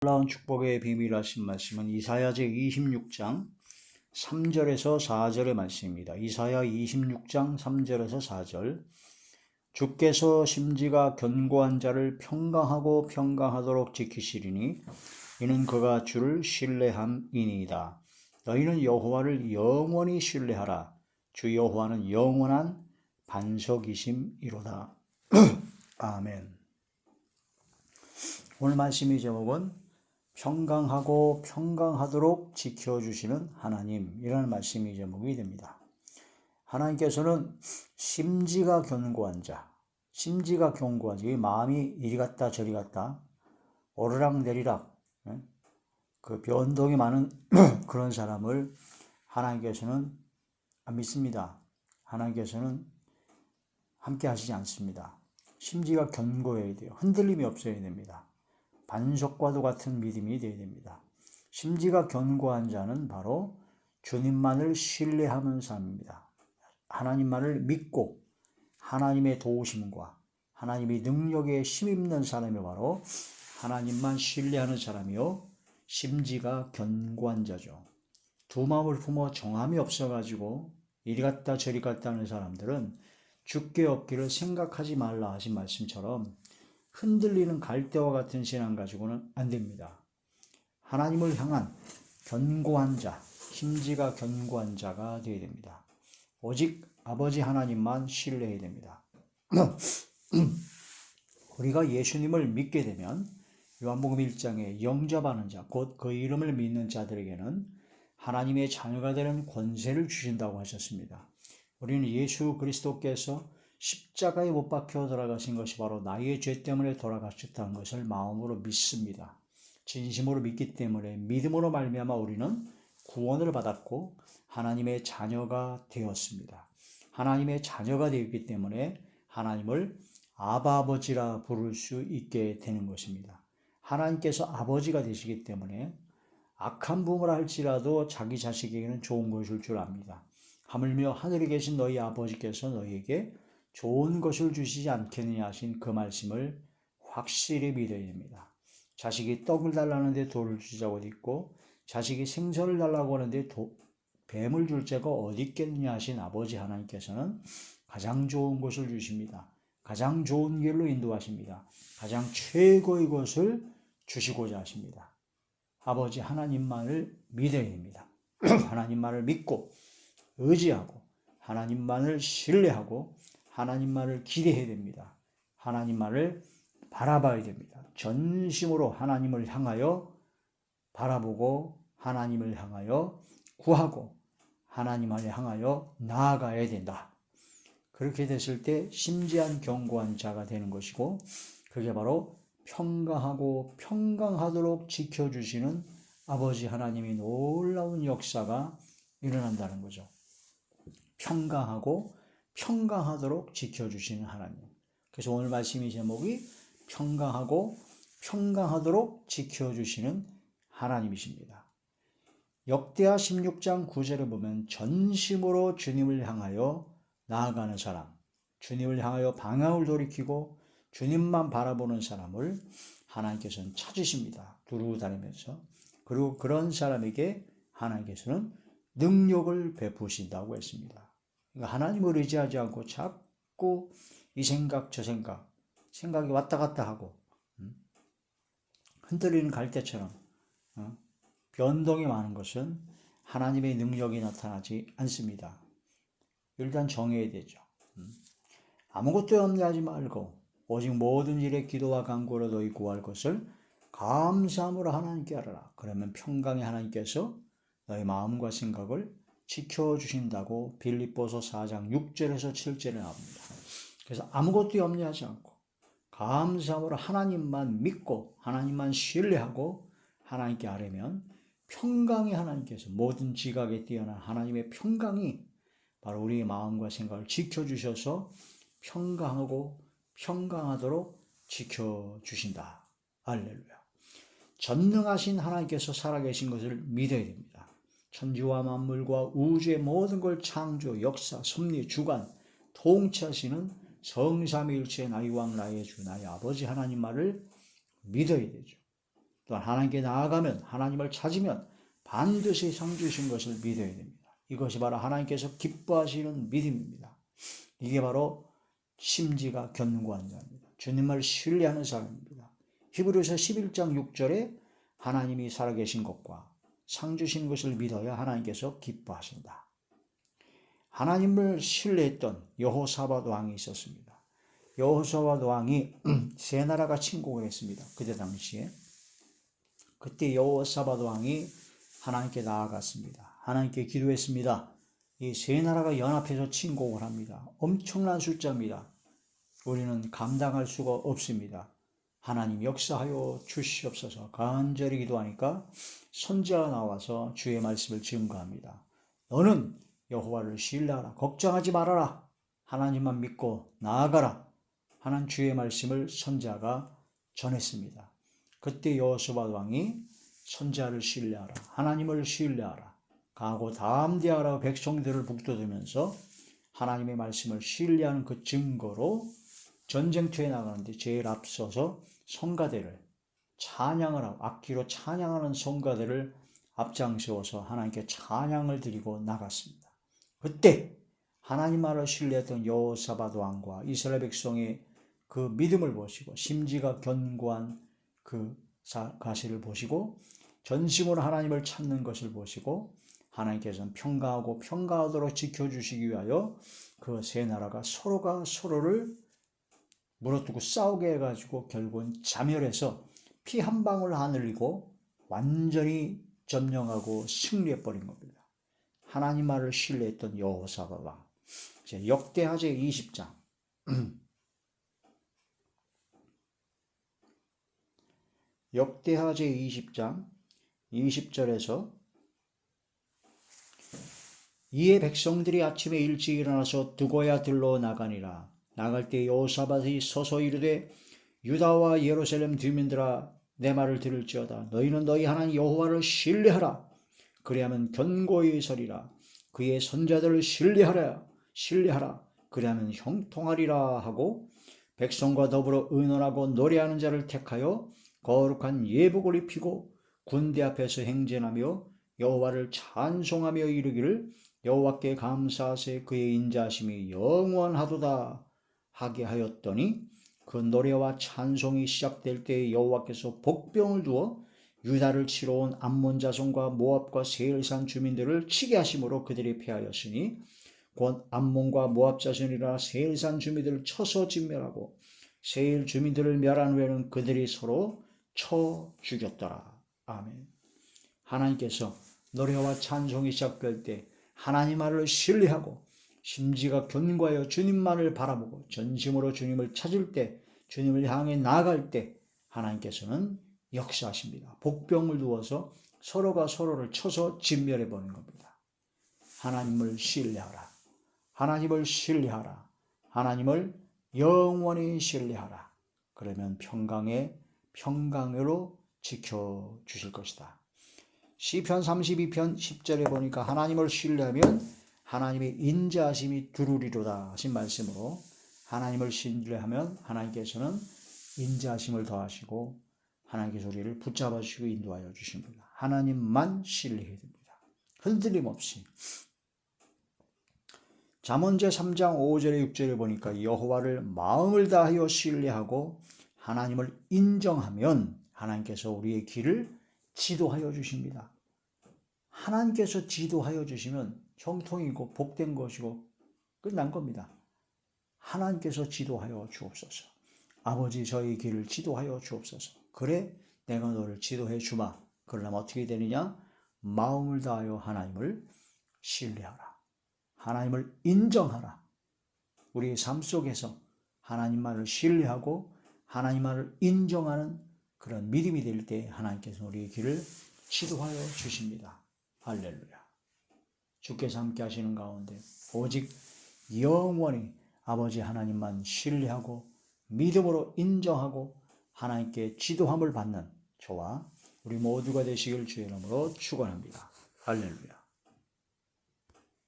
놀라운 축복의 비밀 하신 말씀은 이사야 제26장 3절에서 4절의 말씀입니다. 이사야 26장 3절에서 4절. 주께서 심지가 견고한 자를 평강하고 평강하도록 지키시리니 이는 그가 주를 신뢰함이니이다. 너희는 여호와를 영원히 신뢰하라. 주 여호와는 영원한 반석이심이로다. 아멘. 오늘 말씀의 제목은 평강하고 평강하도록 지켜주시는 하나님이라는 말씀이 제목이 됩니다. 하나님께서는 심지가 견고한 자, 이 마음이 이리 갔다 저리 갔다 오르락내리락 그 변동이 많은 그런 사람을 하나님께서는 안 믿습니다. 하나님께서는 함께 하시지 않습니다. 심지가 견고해야 돼요. 흔들림이 없어야 됩니다. 반석과도 같은 믿음이 되어야 됩니다. 심지가 견고한 자는 바로 주님만을 신뢰하는 사람입니다. 하나님만을 믿고 하나님의 도우심과 하나님의 능력에 힘입는 사람이 바로 하나님만 신뢰하는 사람이요, 심지가 견고한 자죠. 두 마음을 품어 정함이 없어가지고 이리 갔다 저리 갔다 하는 사람들은 주께 없기를 생각하지 말라 하신 말씀처럼 흔들리는 갈대와 같은 신앙 가지고는 안 됩니다. 하나님을 향한 견고한 자, 심지가 견고한 자가 되어야 됩니다. 오직 아버지 하나님만 신뢰해야 됩니다. 우리가 예수님을 믿게 되면 요한복음 1장에 영접하는 자, 곧 그 이름을 믿는 자들에게는 하나님의 자녀가 되는 권세를 주신다고 하셨습니다. 우리는 예수 그리스도께서 십자가에 못 박혀 돌아가신 것이 바로 나의 죄 때문에 돌아가셨다는 것을 마음으로 믿습니다. 진심으로 믿기 때문에 믿음으로 말미암아 우리는 구원을 받았고 하나님의 자녀가 되었습니다. 하나님의 자녀가 되었기 때문에 하나님을 아바 아버지라 부를 수 있게 되는 것입니다. 하나님께서 아버지가 되시기 때문에 악한 부모라 할지라도 자기 자식에게는 좋은 것일 줄 압니다. 하물며 하늘에 계신 너희 아버지께서 너희에게 좋은 것을 주시지 않겠느냐 하신 그 말씀을 확실히 믿어야 됩니다. 자식이 떡을 달라는데 돌을 주자고 했고 자식이 생선을 달라고 하는데 뱀을 줄 자가 어디 있겠느냐 하신 아버지 하나님께서는 가장 좋은 것을 주십니다. 가장 좋은 길로 인도하십니다. 가장 최고의 것을 주시고자 하십니다. 아버지 하나님만을 믿어야 됩니다. 하나님만을 믿고 의지하고 하나님만을 신뢰하고 하나님만을 기대해야 됩니다. 하나님만을 바라봐야 됩니다. 전심으로 하나님을 향하여 바라보고 하나님을 향하여 구하고 하나님을 향하여 나아가야 된다. 그렇게 됐을 때 심지한 견고한 자가 되는 것이고 그게 바로 평강하고 평강하도록 지켜주시는 아버지 하나님의 놀라운 역사가 일어난다는 거죠. 평강하고 평강하도록 지켜주시는 하나님. 그래서 오늘 말씀의 제목이 평강하고 평강하도록 지켜주시는 하나님이십니다. 역대하 16장 9절을 보면 전심으로 주님을 향하여 나아가는 사람, 주님을 향하여 방향을 돌이키고 주님만 바라보는 사람을 하나님께서는 찾으십니다. 두루 다니면서. 그리고 그런 사람에게 하나님께서는 능력을 베푸신다고 했습니다. 그러니까 하나님을 의지하지 않고 자꾸 이 생각 저 생각이 왔다 갔다 하고 흔들리는 갈대처럼 변동이 많은 것은 하나님의 능력이 나타나지 않습니다. 일단 정해야 되죠. 아무것도 염려하지 말고 오직 모든 일에 기도와 간구로 너희 구할 것을 감사함으로 하나님께 하라. 그러면 평강의 하나님께서 너희 마음과 생각을 지켜주신다고 빌립보서 4장 6절에서 7절에 나옵니다. 그래서 아무것도 염려하지 않고 감사함으로 하나님만 믿고 하나님만 신뢰하고 하나님께 아뢰면 평강의 하나님께서 모든 지각에 뛰어난 하나님의 평강이 바로 우리의 마음과 생각을 지켜주셔서 평강하고 평강하도록 지켜주신다. 할렐루야. 전능하신 하나님께서 살아계신 것을 믿어야 됩니다. 천지와 만물과 우주의 모든 걸 창조, 역사, 섭리, 주관, 통치하시는 성삼위일체의 나의 왕, 나의 주, 나의 아버지 하나님 말을 믿어야 되죠. 또한 하나님께 나아가면, 하나님을 찾으면 반드시 상 주신 것을 믿어야 됩니다. 이것이 바로 하나님께서 기뻐하시는 믿음입니다. 이게 바로 심지가 견고한 자입니다. 주님을 신뢰하는 사람입니다. 히브리서 11장 6절에 하나님이 살아계신 것과 상 주신 것을 믿어야 하나님께서 기뻐하신다. 하나님을 신뢰했던 여호사밧 왕이 있었습니다. 여호사밧 왕이 세 나라가 침공을 했습니다. 그때 당시에. 그때 여호사밧 왕이 하나님께 나아갔습니다. 하나님께 기도했습니다. 이 세 나라가 연합해서 침공을 합니다. 엄청난 숫자입니다. 우리는 감당할 수가 없습니다. 하나님 역사하여 주시옵소서. 간절히 기도하니까 선지자가 나와서 주의 말씀을 증거합니다. 너는 여호와를 신뢰하라. 걱정하지 말아라. 하나님만 믿고 나아가라. 하는 주의 말씀을 선지자가 전했습니다. 그때 여호사밧 왕이 선지자를 신뢰하라. 하나님을 신뢰하라. 강하고 담대하라. 백성들을 북돋으면서 하나님의 말씀을 신뢰하는 그 증거로 전쟁터에 나가는데 제일 앞서서 성가대를 찬양을 하고 악기로 찬양하는 성가대를 앞장세워서 하나님께 찬양을 드리고 나갔습니다. 그때 하나님 말을 신뢰했던 여호사밧 왕과 이스라엘 백성의 그 믿음을 보시고 심지가 견고한 그 가시를 보시고 전심으로 하나님을 찾는 것을 보시고 하나님께서는 평강하고 평강하도록 지켜주시기 위하여 그 세 나라가 서로가 서로를 물어뜯고 싸우게 해가지고 결국은 자멸해서 피 한 방울 안 흘리고 완전히 점령하고 승리해버린 겁니다. 하나님 말을 신뢰했던 여호사밧 왕. 역대하제 20장 역대하제 20장 20절에서 이에 백성들이 아침에 일찍 일어나서 드고야 들러 나가니라. 나갈 때 여호사밧이 서서 이르되 유다와 예루살렘 주민들아 내 말을 들을지어다. 너희는 너희 하나님 여호와를 신뢰하라. 그리하면 견고히 서리라. 그의 선자들을 신뢰하라. 그리하면 형통하리라 하고 백성과 더불어 의논하고 노래하는 자를 택하여 거룩한 예복을 입히고 군대 앞에서 행진하며 여호와를 찬송하며 이르기를 여호와께 감사하세 그의 인자하심이 영원하도다 하게 하였더니 그 노래와 찬송이 시작될 때 여호와께서 복병을 두어 유다를 치러 온 암몬 자손과 모압과 세일산 주민들을 치게 하심으로 그들이 패하였으니 곧 암몬과 모압 자손이라 세일산 주민들을 쳐서 진멸하고 세일 주민들을 멸한 후에는 그들이 서로 쳐 죽였더라. 아멘. 하나님께서 노래와 찬송이 시작될 때 하나님 말을 신뢰하고 심지가 견고하여 주님만을 바라보고 전심으로 주님을 찾을 때 주님을 향해 나아갈 때 하나님께서는 역사하십니다. 복병을 두어서 서로가 서로를 쳐서 진멸해버리는 겁니다. 하나님을 신뢰하라. 하나님을 신뢰하라. 하나님을 영원히 신뢰하라. 그러면 평강으로 지켜주실 것이다. 시편 32편 10절에 보니까 하나님을 신뢰하면 하나님의 인자하심이 두루리로다 하신 말씀으로 하나님을 신뢰하면 하나님께서는 인자하심을 더하시고 하나님께서 우리를 붙잡아 주시고 인도하여 주십니다. 하나님만 신뢰해야 됩니다. 흔들림 없이. 잠언제 3장 5절에 6절에 보니까 여호와를 마음을 다하여 신뢰하고 하나님을 인정하면 하나님께서 우리의 길을 지도하여 주십니다. 하나님께서 지도하여 주시면 형통이고 복된 것이고 끝난 겁니다. 하나님께서 지도하여 주옵소서. 아버지 저희 길을 지도하여 주옵소서. 그래 내가 너를 지도해 주마. 그러려면 어떻게 되느냐? 마음을 다하여 하나님을 신뢰하라. 하나님을 인정하라. 우리의 삶 속에서 하나님만을 신뢰하고 하나님만을 인정하는 그런 믿음이 될 때 하나님께서 우리의 길을 지도하여 주십니다. 할렐루야. 주께서 함께 하시는 가운데 오직 영원히 아버지 하나님만 신뢰하고 믿음으로 인정하고 하나님께 지도함을 받는 저와 우리 모두가 되시길 주의 이름으로 축원합니다. 할렐루야.